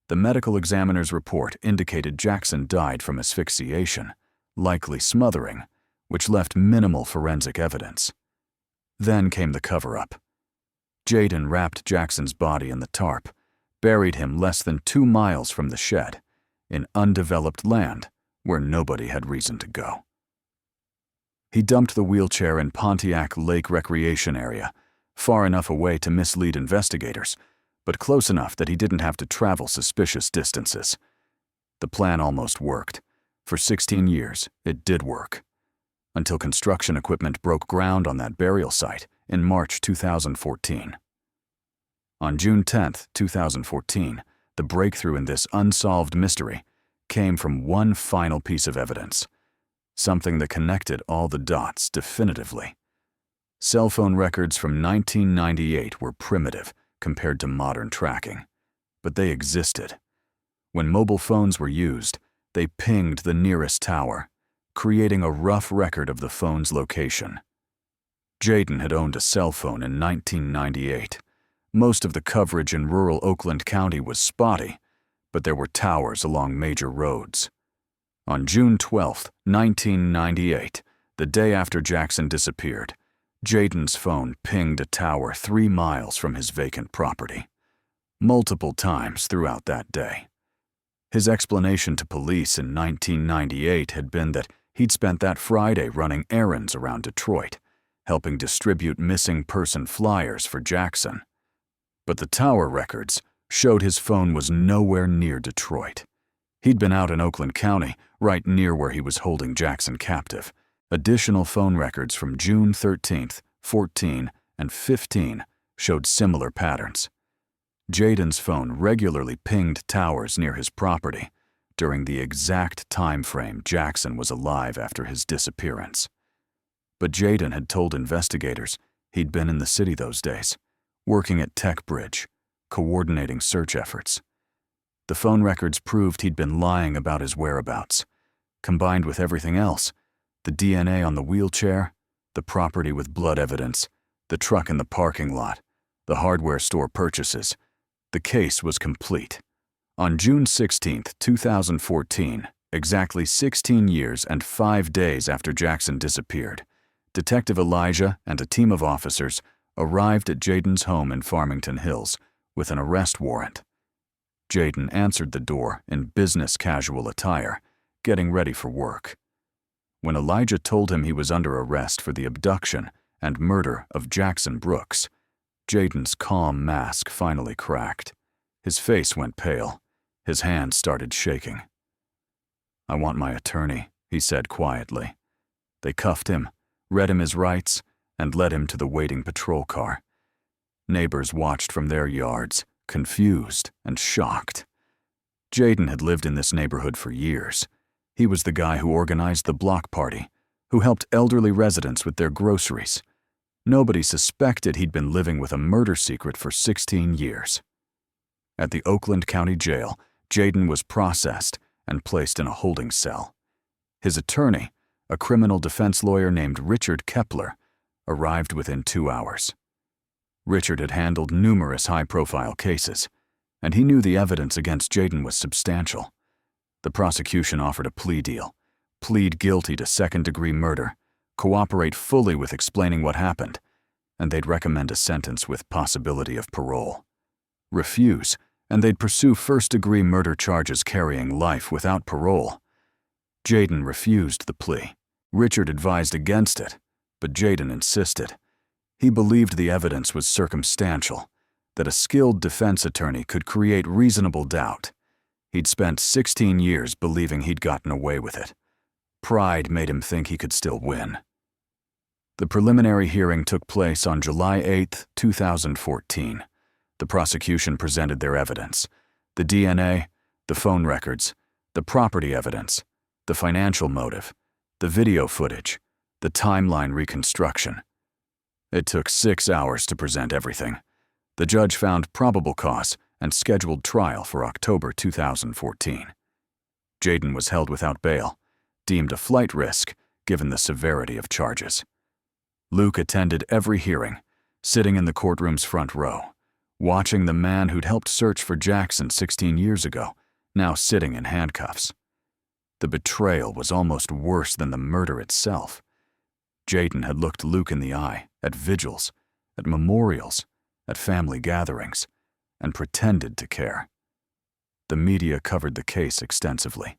The medical examiner's report indicated Jackson died from asphyxiation, likely smothering, which left minimal forensic evidence. Then came the cover-up. Jaden wrapped Jackson's body in the tarp, buried him less than 2 miles from the shed, in undeveloped land where nobody had reason to go. He dumped the wheelchair in Pontiac Lake recreation area, far enough away to mislead investigators, but close enough that he didn't have to travel suspicious distances. The plan almost worked. For 16 years, it did work. Until construction equipment broke ground on that burial site in March 2014. On June 10, 2014, the breakthrough in this unsolved mystery came from one final piece of evidence, something that connected all the dots definitively. Cell phone records from 1998 were primitive compared to modern tracking, but they existed. When mobile phones were used, they pinged the nearest tower, creating a rough record of the phone's location. Jaden had owned a cell phone in 1998. Most of the coverage in rural Oakland County was spotty, but there were towers along major roads. On June 12, 1998, the day after Jackson disappeared, Jaden's phone pinged a tower 3 miles from his vacant property, multiple times throughout that day. His explanation to police in 1998 had been that he'd spent that Friday running errands around Detroit, helping distribute missing person flyers for Jackson. But the tower records showed his phone was nowhere near Detroit. He'd been out in Oakland County, right near where he was holding Jackson captive. Additional phone records from June 13th, 14, and 15 showed similar patterns. Jaden's phone regularly pinged towers near his property during the exact time frame Jackson was alive after his disappearance. But Jaden had told investigators he'd been in the city those days, working at Tech Bridge, coordinating search efforts. The phone records proved he'd been lying about his whereabouts. Combined with everything else, the DNA on the wheelchair, the property with blood evidence, the truck in the parking lot, the hardware store purchases, the case was complete. On June 16, 2014, exactly 16 years and 5 days after Jackson disappeared, Detective Elijah and a team of officers arrived at Jaden's home in Farmington Hills with an arrest warrant. Jaden answered the door in business casual attire, getting ready for work. When Elijah told him he was under arrest for the abduction and murder of Jackson Brooks, Jaden's calm mask finally cracked. His face went pale. His hands started shaking. "I want my attorney," he said quietly. They cuffed him, read him his rights, and led him to the waiting patrol car. Neighbors watched from their yards, confused and shocked. Jaden had lived in this neighborhood for years. He was the guy who organized the block party, who helped elderly residents with their groceries. Nobody suspected he'd been living with a murder secret for 16 years. At the Oakland County Jail, Jaden was processed and placed in a holding cell. His attorney, a criminal defense lawyer named Richard Kepler, arrived within 2 hours. Richard had handled numerous high-profile cases, and he knew the evidence against Jaden was substantial. The prosecution offered a plea deal: plead guilty to second-degree murder, cooperate fully with explaining what happened, and they'd recommend a sentence with possibility of parole. Refuse, and they'd pursue first-degree murder charges carrying life without parole. Jaden refused the plea. Richard advised against it, but Jaden insisted. He believed the evidence was circumstantial, that a skilled defense attorney could create reasonable doubt. He'd spent 16 years believing he'd gotten away with it. Pride made him think he could still win. The preliminary hearing took place on July 8, 2014. The prosecution presented their evidence: the DNA, the phone records, the property evidence, the financial motive, the video footage, the timeline reconstruction. It took 6 hours to present everything. The judge found probable cause and scheduled trial for October 2014. Jaden was held without bail, deemed a flight risk given the severity of charges. Luke attended every hearing, sitting in the courtroom's front row, watching the man who'd helped search for Jackson 16 years ago, now sitting in handcuffs. The betrayal was almost worse than the murder itself. Jaden had looked Luke in the eye at vigils, at memorials, at family gatherings, and pretended to care. The media covered the case extensively.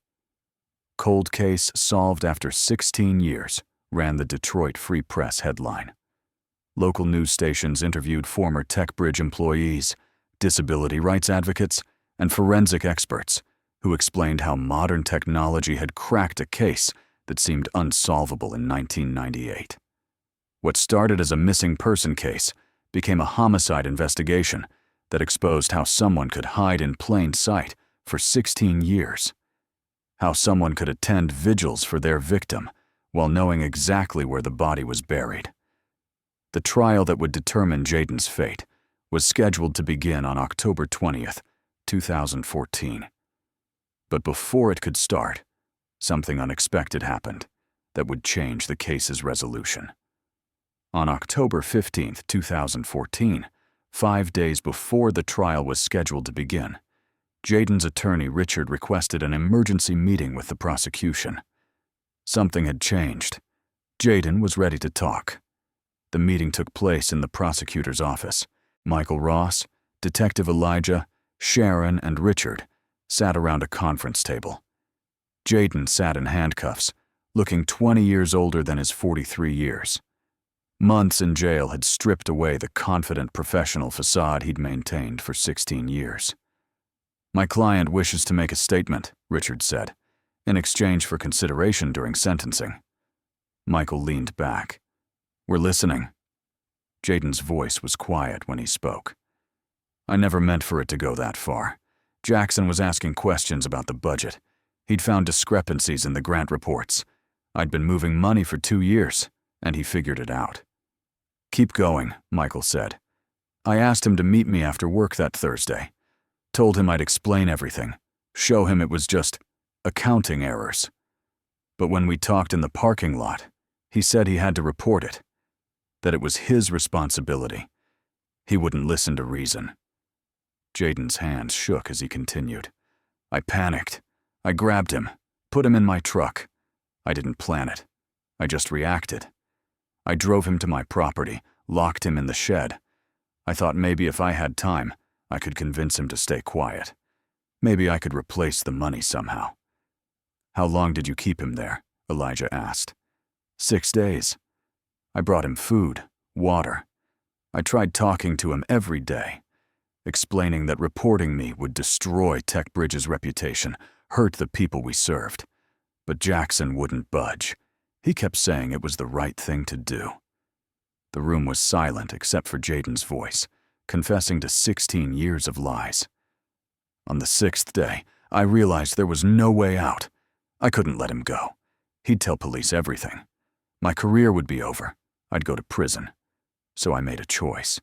"Cold case solved after 16 years," ran the Detroit Free Press headline. Local news stations interviewed former TechBridge employees, disability rights advocates, and forensic experts who explained how modern technology had cracked a case that seemed unsolvable in 1998. What started as a missing person case became a homicide investigation that exposed how someone could hide in plain sight for 16 years. How someone could attend vigils for their victim while knowing exactly where the body was buried. The trial that would determine Jaden's fate was scheduled to begin on October 20th, 2014. But before it could start, something unexpected happened that would change the case's resolution. On October 15th, 2014, 5 days before the trial was scheduled to begin, Jaden's attorney Richard requested an emergency meeting with the prosecution. Something had changed. Jaden was ready to talk. The meeting took place in the prosecutor's office. Michael Ross, Detective Elijah, Sharon, and Richard sat around a conference table. Jaden sat in handcuffs, looking 20 years older than his 43 years. Months in jail had stripped away the confident professional facade he'd maintained for 16 years. "My client wishes to make a statement," Richard said, "in exchange for consideration during sentencing." Michael leaned back. "We're listening." Jaden's voice was quiet when he spoke. "I never meant for it to go that far. Jackson was asking questions about the budget. He'd found discrepancies in the grant reports. I'd been moving money for 2 years, and he figured it out." "Keep going," Michael said. "I asked him to meet me after work that Thursday. Told him I'd explain everything, show him it was just accounting errors. But when we talked in the parking lot, he said he had to report it, that it was his responsibility. He wouldn't listen to reason." Jaden's hands shook as he continued. "I panicked. I grabbed him, put him in my truck. I didn't plan it. I just reacted. I drove him to my property, locked him in the shed. I thought maybe if I had time, I could convince him to stay quiet. Maybe I could replace the money somehow. How long did you keep him there? Elijah asked. 6 days. I brought him food, water. I tried talking to him every day, explaining that reporting me would destroy Tech Bridge's reputation, hurt the people we served. But Jackson wouldn't budge. He kept saying it was the right thing to do. The room was silent except for Jaden's voice, confessing to 16 years of lies. On the 6th day, I realized there was no way out. I couldn't let him go. He'd tell police everything. My career would be over. I'd go to prison. So I made a choice.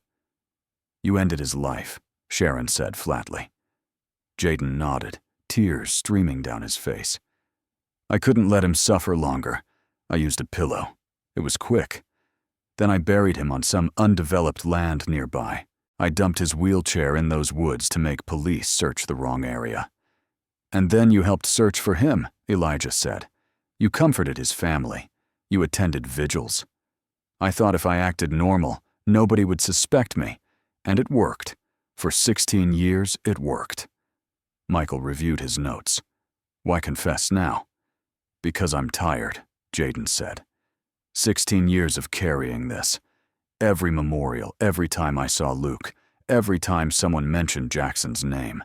You ended his life, Sharon said flatly. Jaden nodded, tears streaming down his face. I couldn't let him suffer longer. I used a pillow. It was quick. Then I buried him on some undeveloped land nearby. I dumped his wheelchair in those woods to make police search the wrong area. And then you helped search for him, Elijah said. You comforted his family. You attended vigils. I thought if I acted normal, nobody would suspect me. And it worked. For 16 years, it worked. Michael reviewed his notes. Why confess now? Because I'm tired, Jaden said. 16 years of carrying this. Every memorial, every time I saw Luke, every time someone mentioned Jackson's name.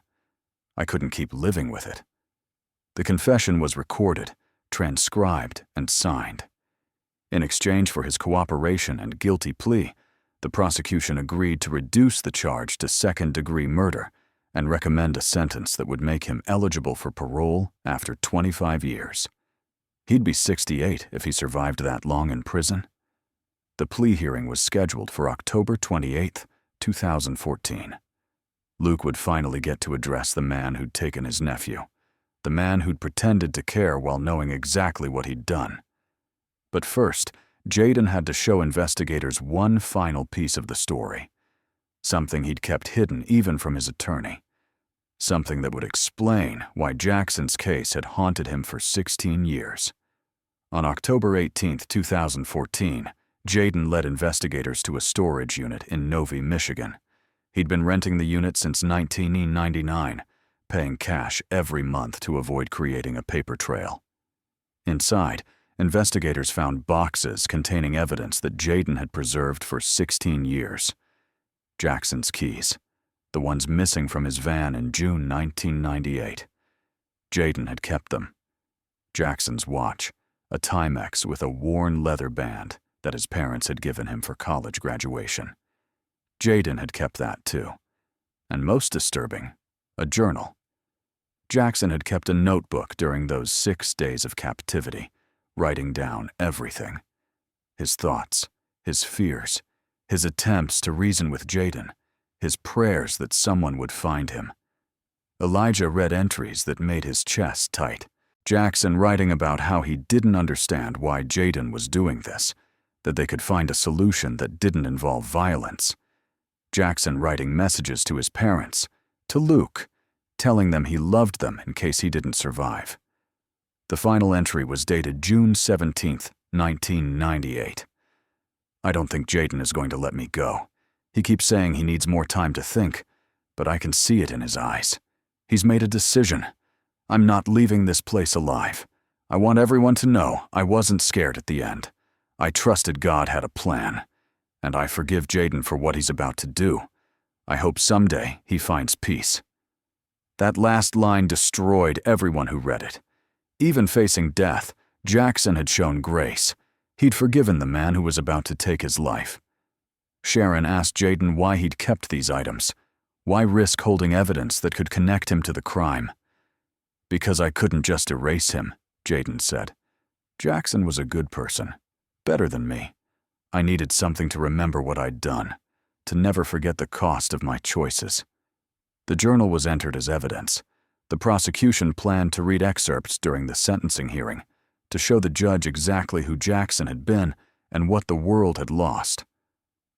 I couldn't keep living with it. The confession was recorded, transcribed, and signed. In exchange for his cooperation and guilty plea, the prosecution agreed to reduce the charge to second-degree murder and recommend a sentence that would make him eligible for parole after 25 years. He'd be 68 if he survived that long in prison. The plea hearing was scheduled for October 28, 2014. Luke would finally get to address the man who'd taken his nephew, the man who'd pretended to care while knowing exactly what he'd done. But first, Jaden had to show investigators one final piece of the story, something he'd kept hidden even from his attorney, something that would explain why Jackson's case had haunted him for 16 years. On October 18, 2014, Jaden led investigators to a storage unit in Novi, Michigan. He'd been renting the unit since 1999, paying cash every month to avoid creating a paper trail. Inside, investigators found boxes containing evidence that Jaden had preserved for 16 years. Jackson's keys, the ones missing from his van in June 1998. Jaden had kept them. Jackson's watch, a Timex with a worn leather band that his parents had given him for college graduation. Jaden had kept that too. And most disturbing, a journal. Jackson had kept a notebook during those 6 days of captivity, writing down everything. His thoughts, his fears, his attempts to reason with Jaden, his prayers that someone would find him. Elijah read entries that made his chest tight. Jackson writing about how he didn't understand why Jaden was doing this, that they could find a solution that didn't involve violence. Jackson writing messages to his parents, to Luke, telling them he loved them in case he didn't survive. The final entry was dated June 17, 1998. I don't think Jaden is going to let me go. He keeps saying he needs more time to think, but I can see it in his eyes. He's made a decision. I'm not leaving this place alive. I want everyone to know I wasn't scared at the end. I trusted God had a plan, and I forgive Jaden for what he's about to do. I hope someday he finds peace. That last line destroyed everyone who read it. Even facing death, Jackson had shown grace. He'd forgiven the man who was about to take his life. Sharon asked Jaden why he'd kept these items. Why risk holding evidence that could connect him to the crime? Because I couldn't just erase him, Jaden said. Jackson was a good person, better than me. I needed something to remember what I'd done, to never forget the cost of my choices. The journal was entered as evidence. The prosecution planned to read excerpts during the sentencing hearing to show the judge exactly who Jackson had been and what the world had lost.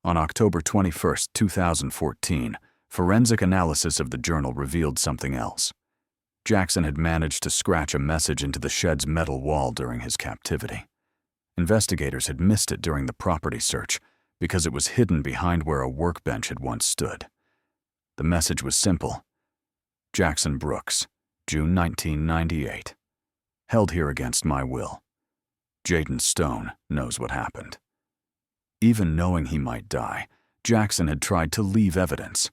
On October 21, 2014, forensic analysis of the journal revealed something else. Jackson had managed to scratch a message into the shed's metal wall during his captivity. Investigators had missed it during the property search because it was hidden behind where a workbench had once stood. The message was simple. Jackson Brooks, June 1998. Held here against my will. Jaden Stone knows what happened. Even knowing he might die, Jackson had tried to leave evidence,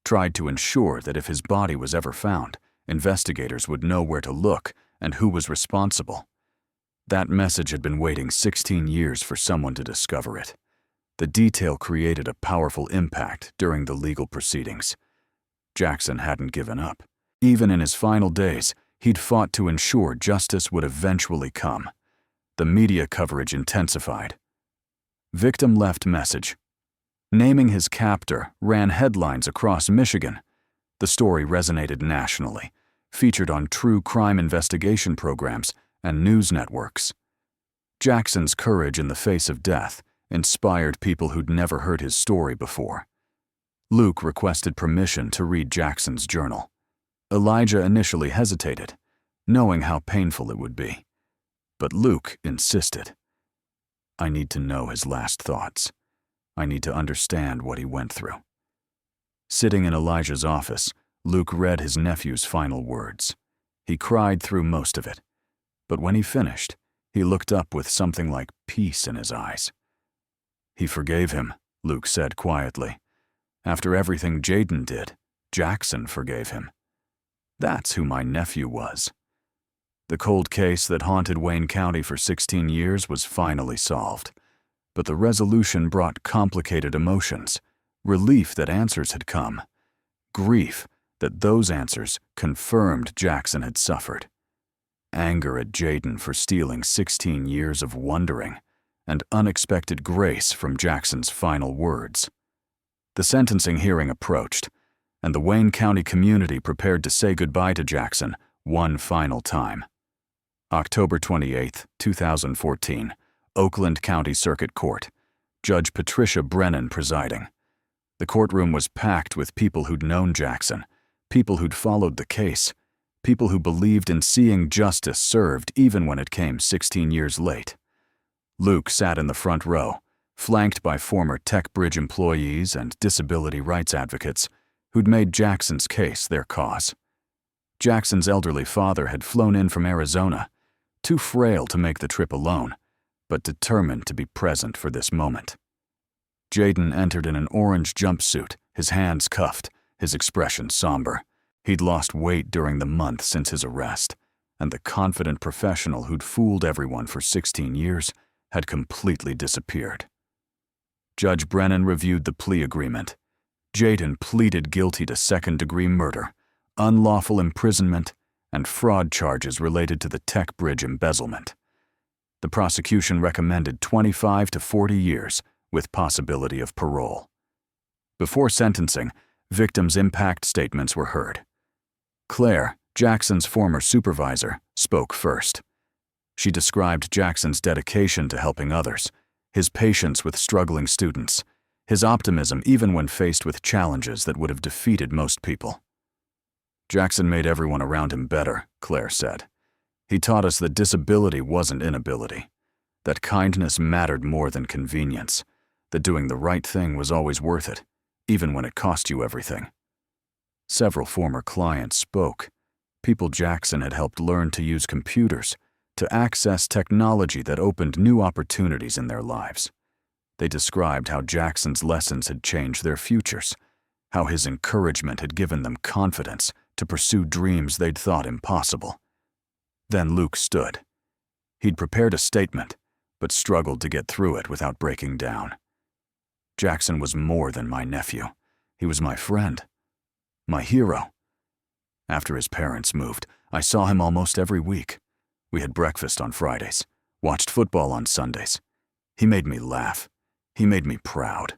tried to ensure that if his body was ever found, investigators would know where to look and who was responsible. That message had been waiting 16 years for someone to discover it. The detail created a powerful impact during the legal proceedings. Jackson hadn't given up. Even in his final days, he'd fought to ensure justice would eventually come. The media coverage intensified. Victim left message. Naming his captor ran headlines across Michigan. The story resonated nationally, featured on true crime investigation programs and news networks. Jackson's courage in the face of death inspired people who'd never heard his story before. Luke requested permission to read Jackson's journal. Elijah initially hesitated, knowing how painful it would be. But Luke insisted. I need to know his last thoughts. I need to understand what he went through. Sitting in Elijah's office, Luke read his nephew's final words. He cried through most of it, but when he finished, he looked up with something like peace in his eyes. He forgave him, Luke said quietly. After everything Jaden did, Jackson forgave him. That's who my nephew was. The cold case that haunted Wayne County for 16 years was finally solved, but the resolution brought complicated emotions, relief that answers had come, grief that those answers confirmed Jackson had suffered, anger at Jaden for stealing 16 years of wondering, and unexpected grace from Jackson's final words. The sentencing hearing approached, and the Wayne County community prepared to say goodbye to Jackson one final time. October 28, 2014, Oakland County Circuit Court. Judge Patricia Brennan presiding. The courtroom was packed with people who'd known Jackson, people who'd followed the case, people who believed in seeing justice served even when it came 16 years late. Luke sat in the front row, flanked by former Tech Bridge employees and disability rights advocates who'd made Jackson's case their cause. Jackson's elderly father had flown in from Arizona, too frail to make the trip alone, but determined to be present for this moment. Jaden entered in an orange jumpsuit, his hands cuffed, his expression somber. He'd lost weight during the month since his arrest, and the confident professional who'd fooled everyone for 16 years had completely disappeared. Judge Brennan reviewed the plea agreement. Jaden pleaded guilty to second-degree murder, unlawful imprisonment, and fraud charges related to the Tech Bridge embezzlement. The prosecution recommended 25 to 40 years, with possibility of parole. Before sentencing, victims' impact statements were heard. Claire, Jackson's former supervisor, spoke first. She described Jackson's dedication to helping others, his patience with struggling students, his optimism even when faced with challenges that would have defeated most people. Jackson made everyone around him better, Claire said. He taught us that disability wasn't inability, that kindness mattered more than convenience, that doing the right thing was always worth it, even when it cost you everything. Several former clients spoke, people Jackson had helped learn to use computers, to access technology that opened new opportunities in their lives. They described how Jackson's lessons had changed their futures, how his encouragement had given them confidence to pursue dreams they'd thought impossible. Then Luke stood. He'd prepared a statement, but struggled to get through it without breaking down. Jackson was more than my nephew. He was my friend, my hero. After his parents moved, I saw him almost every week. We had breakfast on Fridays, watched football on Sundays. He made me laugh. He made me proud.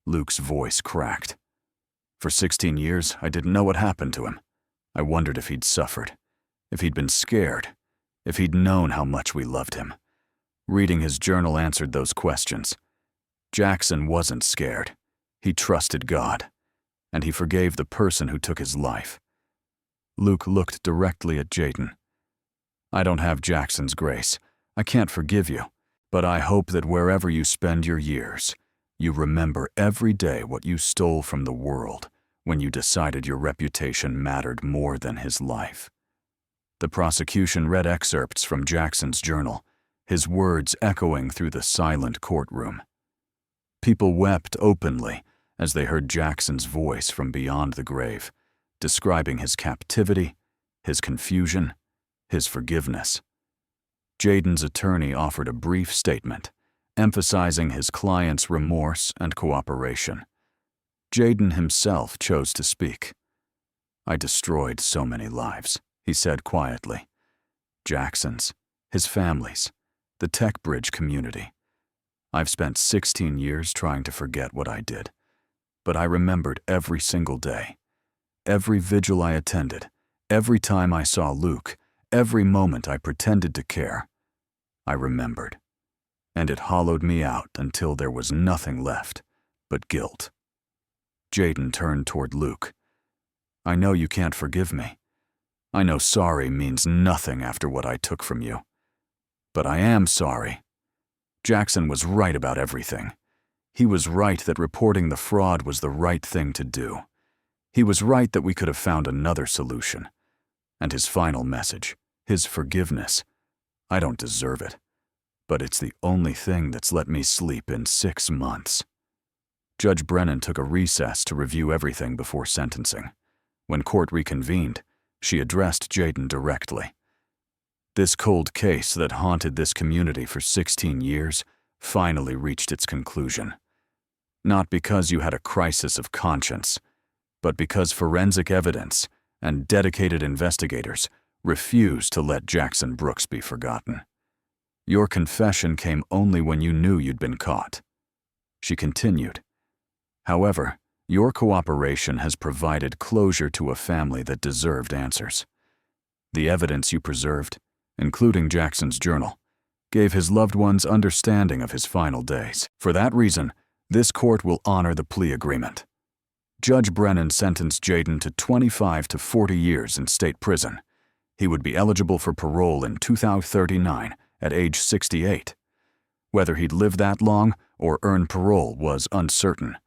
Luke's voice cracked. For 16 years, I didn't know what happened to him. I wondered if he'd suffered, if he'd been scared, if he'd known how much we loved him. Reading his journal answered those questions. Jackson wasn't scared. He trusted God, and he forgave the person who took his life. Luke looked directly at Jaden. I don't have Jackson's grace. I can't forgive you, But I hope that wherever you spend your years, you remember every day what you stole from the world when you decided your reputation mattered more than his life." The prosecution read excerpts from Jackson's journal, his words echoing through the silent courtroom. People wept openly as they heard Jackson's voice from beyond the grave, describing his captivity, his confusion, his forgiveness. Jayden's attorney offered a brief statement, emphasizing his client's remorse and cooperation. Jayden himself chose to speak. "I destroyed so many lives," he said quietly. "Jackson's, his family's, the Tech Bridge community. I've spent 16 years trying to forget what I did, but I remembered every single day. Every vigil I attended, every time I saw Luke, every moment I pretended to care. I remembered. And it hollowed me out until there was nothing left but guilt." Jayden turned toward Luke. "I know you can't forgive me. I know sorry means nothing after what I took from you. But I am sorry. Jackson was right about everything. He was right that reporting the fraud was the right thing to do. He was right that we could have found another solution. And his final message, his forgiveness, I don't deserve it, but it's the only thing that's let me sleep in 6 months." Judge Brennan took a recess to review everything before sentencing. When court reconvened, she addressed Jayden directly. "This cold case that haunted this community for 16 years finally reached its conclusion. Not because you had a crisis of conscience, but because forensic evidence and dedicated investigators refused to let Jackson Brooks be forgotten. Your confession came only when you knew you'd been caught." She continued, "However, your cooperation has provided closure to a family that deserved answers. The evidence you preserved, including Jackson's journal, gave his loved ones understanding of his final days. For that reason, this court will honor the plea agreement." Judge Brennan sentenced Jayden to 25 to 40 years in state prison. He would be eligible for parole in 2039 at age 68. Whether he'd live that long or earn parole was uncertain,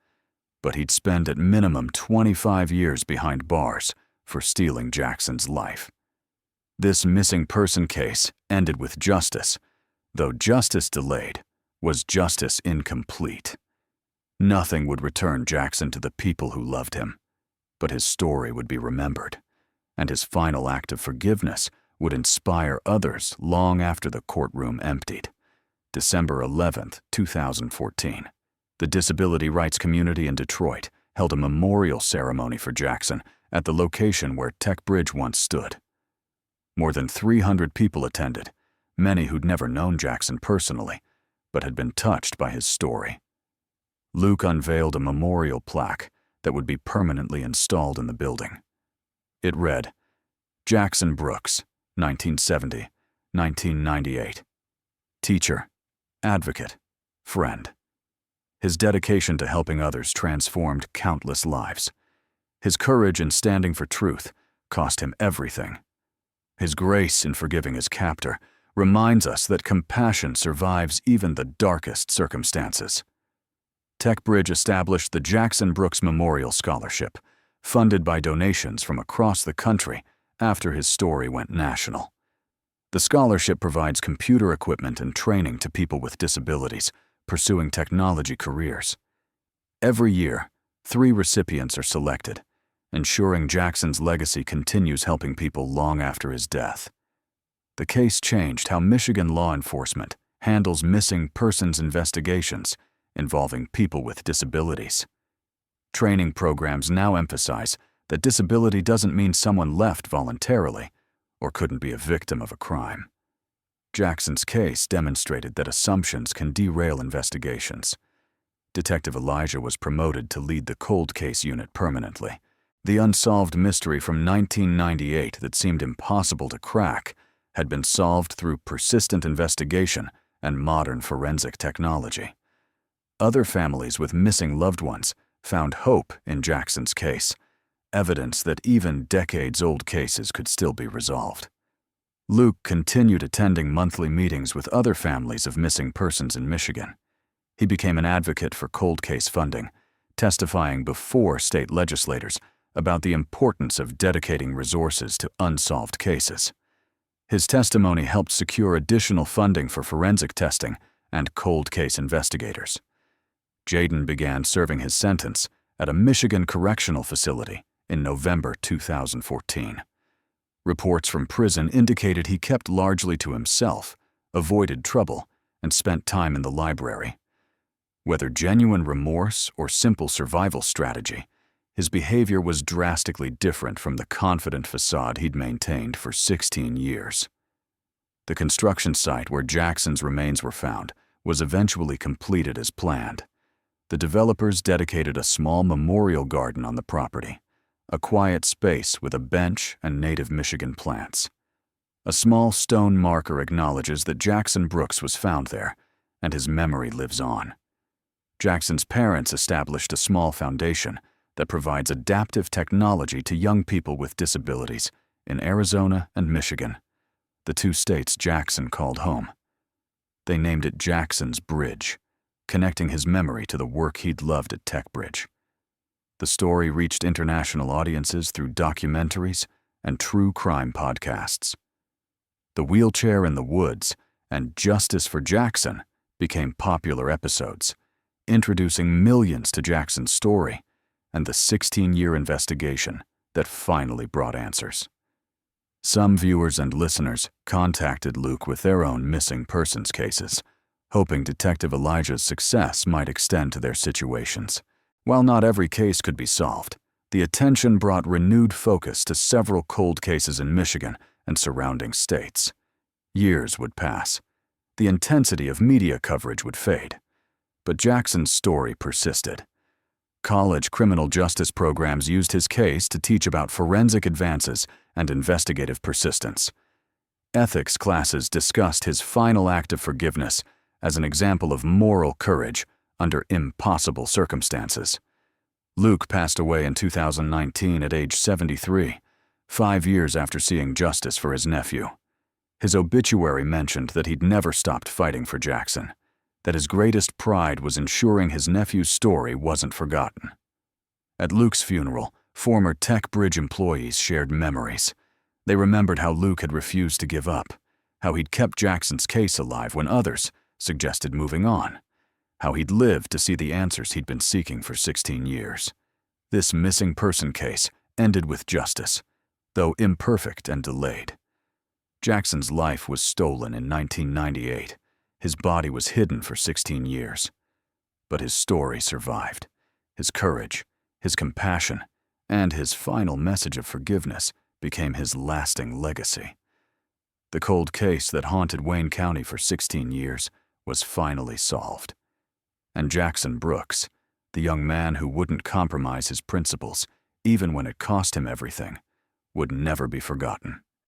but he'd spend at minimum 25 years behind bars for stealing Jackson's life. This missing person case ended with justice, though justice delayed was justice incomplete. Nothing would return Jackson to the people who loved him, but his story would be remembered, and his final act of forgiveness would inspire others long after the courtroom emptied. December 11, 2014. The disability rights community in Detroit held a memorial ceremony for Jackson at the location where Tech Bridge once stood. More than 300 people attended, many who'd never known Jackson personally, but had been touched by his story. Luke unveiled a memorial plaque that would be permanently installed in the building. It read, "Jackson Brooks, 1970, 1998. Teacher, advocate, friend." His dedication to helping others transformed countless lives. His courage in standing for truth cost him everything. His grace in forgiving his captor reminds us that compassion survives even the darkest circumstances. Tech Bridge established the Jackson Brooks Memorial Scholarship, funded by donations from across the country after his story went national. The scholarship provides computer equipment and training to people with disabilities pursuing technology careers. Every year, 3 recipients are selected, ensuring Jackson's legacy continues helping people long after his death. The case changed how Michigan law enforcement handles missing persons investigations involving people with disabilities. Training programs now emphasize that disability doesn't mean someone left voluntarily or couldn't be a victim of a crime. Jackson's case demonstrated that assumptions can derail investigations. Detective Elijah was promoted to lead the cold case unit permanently. The unsolved mystery from 1998 that seemed impossible to crack had been solved through persistent investigation and modern forensic technology. Other families with missing loved ones found hope in Jackson's case, evidence that even decades-old cases could still be resolved. Luke continued attending monthly meetings with other families of missing persons in Michigan. He became an advocate for cold case funding, testifying before state legislators about the importance of dedicating resources to unsolved cases. His testimony helped secure additional funding for forensic testing and cold case investigators. Jaden began serving his sentence at a Michigan correctional facility in November 2014. Reports from prison indicated he kept largely to himself, avoided trouble, and spent time in the library. Whether genuine remorse or simple survival strategy, his behavior was drastically different from the confident facade he'd maintained for 16 years. The construction site where Jackson's remains were found was eventually completed as planned. The developers dedicated a small memorial garden on the property, a quiet space with a bench and native Michigan plants. A small stone marker acknowledges that Jackson Brooks was found there, and his memory lives on. Jackson's parents established a small foundation that provides adaptive technology to young people with disabilities in Arizona and Michigan, the two states Jackson called home. They named it Jackson's Bridge, connecting his memory to the work he'd loved at TechBridge. The story reached international audiences through documentaries and true crime podcasts. The Wheelchair in the Woods and Justice for Jackson became popular episodes, introducing millions to Jackson's story and the 16-year investigation that finally brought answers. Some viewers and listeners contacted Luke with their own missing persons cases, hoping Detective Elijah's success might extend to their situations. While not every case could be solved, the attention brought renewed focus to several cold cases in Michigan and surrounding states. Years would pass. The intensity of media coverage would fade. But Jackson's story persisted. College criminal justice programs used his case to teach about forensic advances and investigative persistence. Ethics classes discussed his final act of forgiveness as an example of moral courage under impossible circumstances. Luke passed away in 2019 at age 73, 5 years after seeing justice for his nephew. His obituary mentioned that he'd never stopped fighting for Jackson, that his greatest pride was ensuring his nephew's story wasn't forgotten. At Luke's funeral, former TechBridge employees shared memories. They remembered how Luke had refused to give up, how he'd kept Jackson's case alive when others suggested moving on, how he'd lived to see the answers he'd been seeking for 16 years. This missing person case ended with justice, though imperfect and delayed. Jackson's life was stolen in 1998. His body was hidden for 16 years. But his story survived. His courage, his compassion, and his final message of forgiveness became his lasting legacy. The cold case that haunted Wayne County for 16 years was finally solved. And Jackson Brooks, the young man who wouldn't compromise his principles, even when it cost him everything, would never be forgotten.